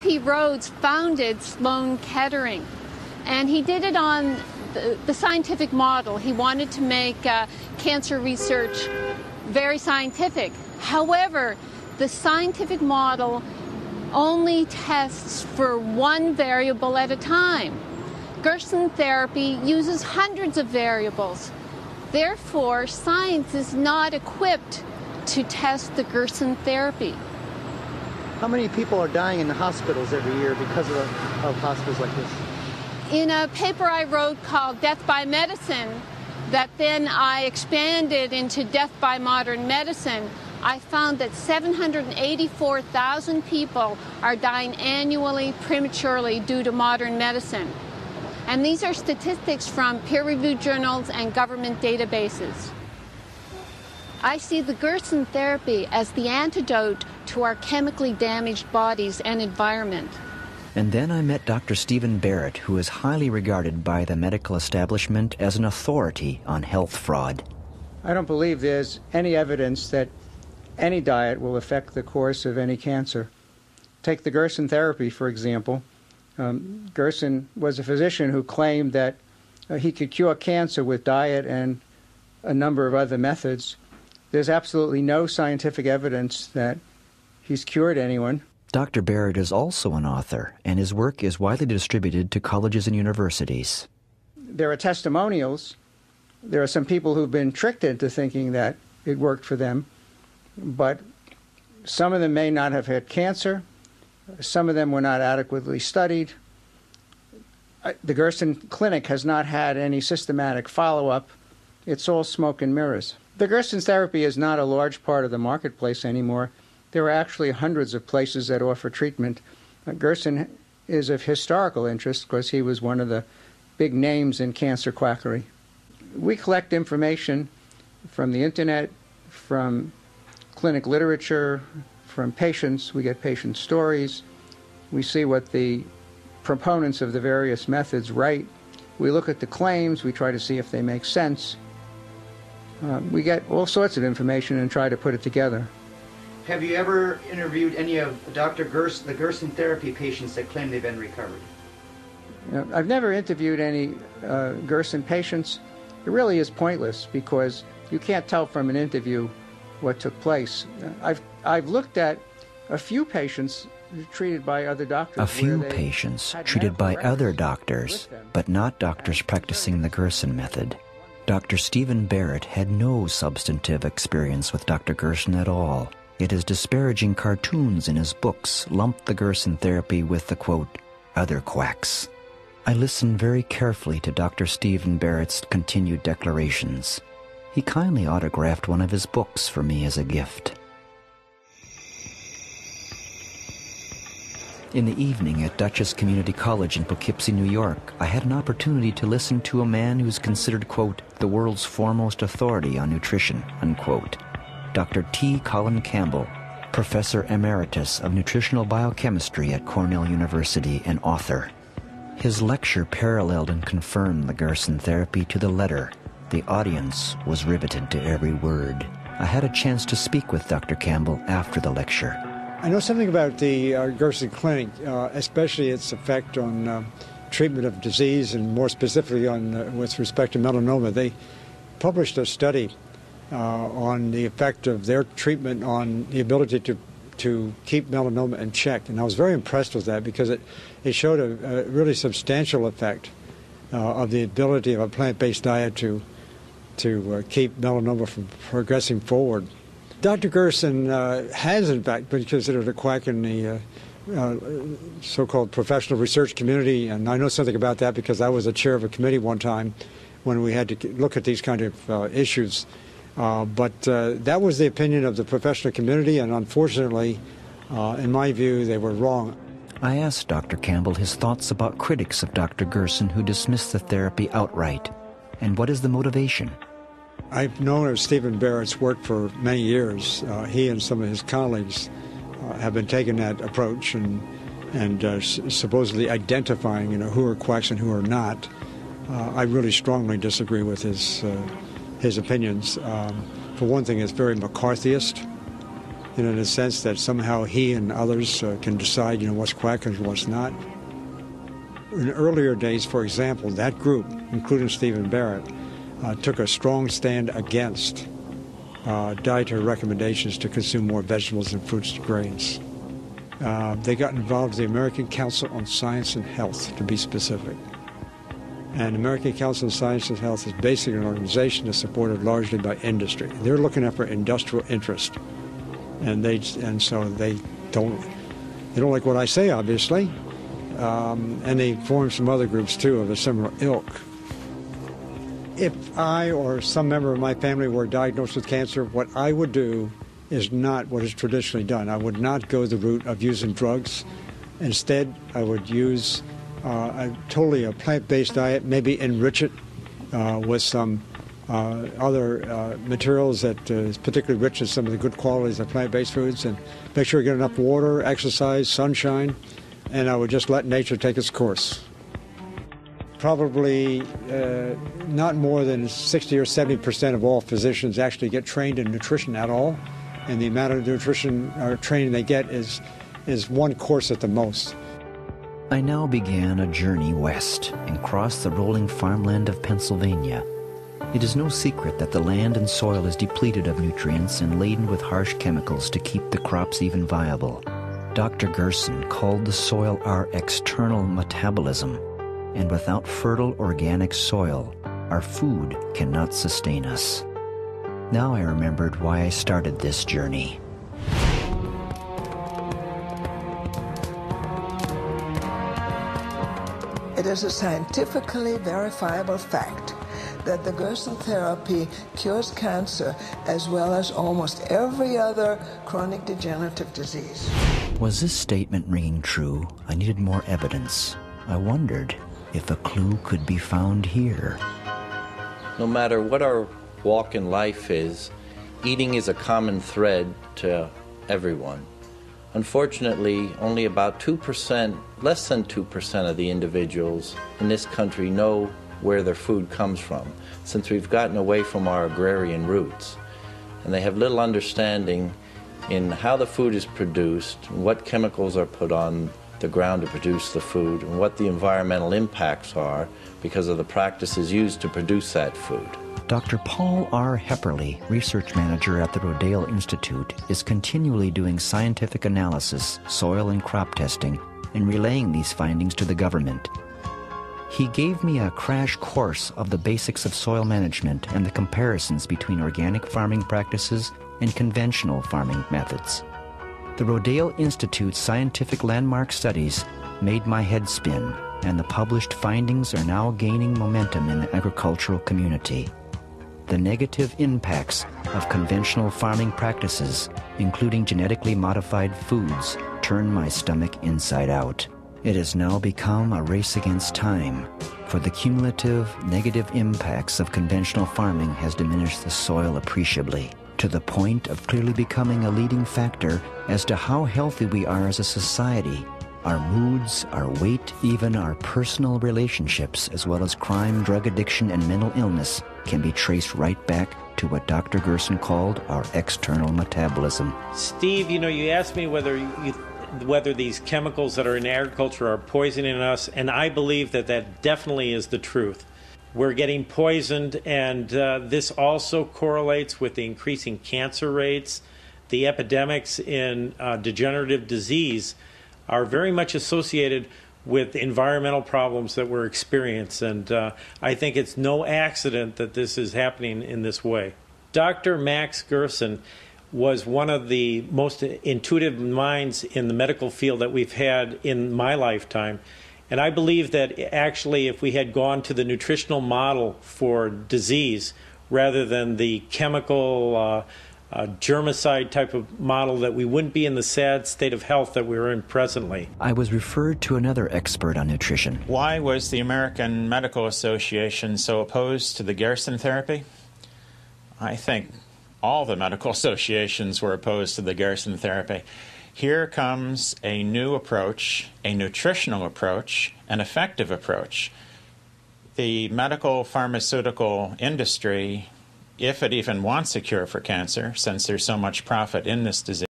P. Rhodes founded Sloan Kettering, and he did it on the scientific model. He wanted to make cancer research very scientific. However, the scientific model only tests for one variable at a time. Gerson therapy uses hundreds of variables. Therefore, science is not equipped to test the Gerson therapy. How many people are dying in the hospitals every year because of hospitals like this? In a paper I wrote called Death by Medicine, that then I expanded into Death by Modern Medicine, I found that 784,000 people are dying annually prematurely due to modern medicine. And these are statistics from peer-reviewed journals and government databases. I see the Gerson therapy as the antidote to our chemically damaged bodies and environment. And then I met Dr. Stephen Barrett, who is highly regarded by the medical establishment as an authority on health fraud. I don't believe there's any evidence that any diet will affect the course of any cancer. Take the Gerson therapy, for example. Gerson was a physician who claimed that he could cure cancer with diet and a number of other methods. There's absolutely no scientific evidence that he's cured anyone. Dr. Barrett is also an author, and his work is widely distributed to colleges and universities. There are testimonials. There are some people who've been tricked into thinking that it worked for them, but some of them may not have had cancer. Some of them were not adequately studied. The Gerson Clinic has not had any systematic follow-up. It's all smoke and mirrors. The Gerson therapy is not a large part of the marketplace anymore. There are actually hundreds of places that offer treatment. Gerson is of historical interest because he was one of the big names in cancer quackery. We collect information from the internet, from clinic literature, from patients. We get patient stories. We see what the proponents of the various methods write. We look at the claims. We try to see if they make sense. We get all sorts of information and try to put it together. Have you ever interviewed any of the Gerson therapy patients that claim they've been recovered? I've never interviewed any Gerson patients. It really is pointless because you can't tell from an interview what took place. I've looked at a few patients treated by other doctors. A few patients treated by other doctors, but not doctors practicing the Gerson method. Dr. Stephen Barrett had no substantive experience with Dr. Gerson at all. Yet his disparaging cartoons in his books lumped the Gerson therapy with the, quote, other quacks. I listened very carefully to Dr. Stephen Barrett's continued declarations. He kindly autographed one of his books for me as a gift. In the evening at Dutchess Community College in Poughkeepsie, New York, I had an opportunity to listen to a man who's considered, quote, the world's foremost authority on nutrition, unquote. Dr. T. Colin Campbell, Professor Emeritus of Nutritional Biochemistry at Cornell University and author. His lecture paralleled and confirmed the Gerson therapy to the letter. The audience was riveted to every word. I had a chance to speak with Dr. Campbell after the lecture. I know something about the Gerson Clinic, especially its effect on treatment of disease and more specifically on with respect to melanoma. They published a study on the effect of their treatment on the ability to keep melanoma in check. And I was very impressed with that because it showed a really substantial effect of the ability of a plant-based diet to keep melanoma from progressing forward. Dr. Gerson has, in fact, been considered a quack in the so-called professional research community, and I know something about that because I was a chair of a committee one time when we had to look at these kind of issues. But that was the opinion of the professional community, and unfortunately, in my view, they were wrong. I asked Dr. Campbell his thoughts about critics of Dr. Gerson who dismissed the therapy outright, and what is the motivation? I've known of Stephen Barrett's work for many years. He and some of his colleagues have been taking that approach and supposedly identifying, who are quacks and who are not. I really strongly disagree with his opinions. For one thing, it's very McCarthyist. in the sense that somehow he and others can decide, what's quack and what's not. In earlier days, for example, that group, including Stephen Barrett, took a strong stand against dietary recommendations to consume more vegetables and fruits and grains. They got involved with the American Council on Science and Health, to be specific. And the American Council on Science and Health is basically an organization that's supported largely by industry. They're looking after industrial interest, and so they don't like what I say, obviously. And they formed some other groups too of a similar ilk. If I or some member of my family were diagnosed with cancer, what I would do is not what is traditionally done. I would not go the route of using drugs. Instead, I would use a plant-based diet, maybe enrich it with some other materials that is particularly rich in some of the good qualities of plant-based foods, and make sure you get enough water, exercise, sunshine, and I would just let nature take its course. Probably not more than 60 or 70% of all physicians actually get trained in nutrition at all, and the amount of nutrition or training they get is one course at the most. I now began a journey west and crossed the rolling farmland of Pennsylvania. It is no secret that the land and soil is depleted of nutrients and laden with harsh chemicals to keep the crops even viable. Dr. Gerson called the soil our external metabolism, and without fertile organic soil, our food cannot sustain us. Now I remembered why I started this journey. It is a scientifically verifiable fact that the Gerson therapy cures cancer as well as almost every other chronic degenerative disease. Was this statement ringing true? I needed more evidence. I wondered if a clue could be found here. No matter what our walk in life is, eating is a common thread to everyone. Unfortunately, only about 2%, less than 2% of the individuals in this country know where their food comes from, since we've gotten away from our agrarian roots. And they have little understanding in how the food is produced, what chemicals are put on the ground to produce the food, and what the environmental impacts are because of the practices used to produce that food. Dr. Paul R. Hepperly, research manager at the Rodale Institute, is continually doing scientific analysis, soil and crop testing, and relaying these findings to the government. He gave me a crash course of the basics of soil management and the comparisons between organic farming practices and conventional farming methods. The Rodale Institute's scientific landmark studies made my head spin, and the published findings are now gaining momentum in the agricultural community. The negative impacts of conventional farming practices, including genetically modified foods, turn my stomach inside out. It has now become a race against time, for the cumulative negative impacts of conventional farming has diminished the soil appreciably, to the point of clearly becoming a leading factor as to how healthy we are as a society. Our moods, our weight, even our personal relationships, as well as crime, drug addiction, and mental illness, can be traced right back to what Dr. Gerson called our external metabolism. Steve, you asked me whether these chemicals that are in agriculture are poisoning us, and I believe that definitely is the truth. We're getting poisoned, and this also correlates with the increasing cancer rates. The epidemics in degenerative disease are very much associated with environmental problems that we're experiencing, and I think it's no accident that this is happening in this way. Dr. Max Gerson was one of the most intuitive minds in the medical field that we've had in my lifetime. And I believe that actually if we had gone to the nutritional model for disease rather than the chemical germicide type of model, that we wouldn't be in the sad state of health that we're in presently. I was referred to another expert on nutrition. Why was the American Medical Association so opposed to the Gerson therapy? I think all the medical associations were opposed to the Gerson therapy. Here comes a new approach, a nutritional approach, an effective approach. The medical pharmaceutical industry, if it even wants a cure for cancer, since there's so much profit in this disease,